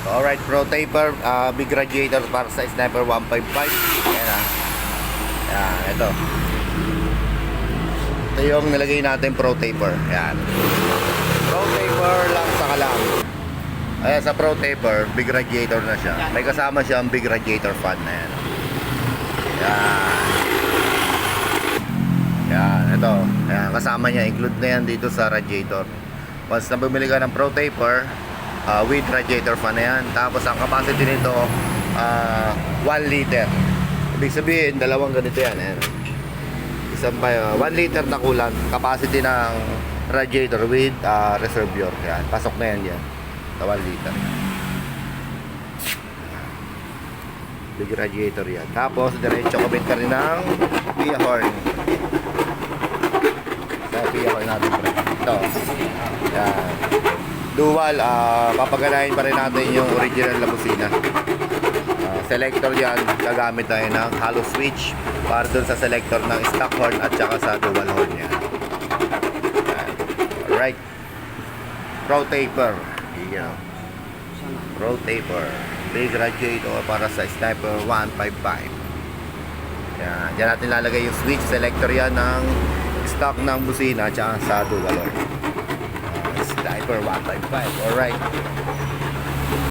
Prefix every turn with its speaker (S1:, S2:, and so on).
S1: Alright, Pro Taper, big radiator para sa Sniper 155. Ayan Ayan, ito. Ito yung nilagay natin Pro Taper. Ayan. Pro Taper lang sa kalam. Ayan, sa Pro Taper, big radiator na siya. May kasama siyang big radiator fan na yan. Ayan. Ayan, ito. Ayan, kasama niya. Include na yan dito sa radiator. Once na bumili ka ng Pro Taper, with radiator fan na yan. Tapos ang capacity nito 1 liter. Ibig sabihin dalawang ganito yan. Ayan. Isang 1 liter na coolant capacity ng radiator with reservoir. Ayan. Pasok na yan yan sa 1 liter. Big radiator yan. Tapos diretso kabit ka rin ng PIA horn. Sa PIA horn natin ito. Ayan. Dual, papaganahin pa rin natin yung original na busina. Selector yan, gagamit tayo ng hollow switch para dun sa selector ng stock horn at saka sa dual horn yan. Alright. Pro Taper. Yeah. Pro Taper. Big radiator para sa Sniper 155. Yan. Diyan natin lalagay yung switch selector yan ng stock ng busina at saka sa dual horn. Sniper 155. Alright.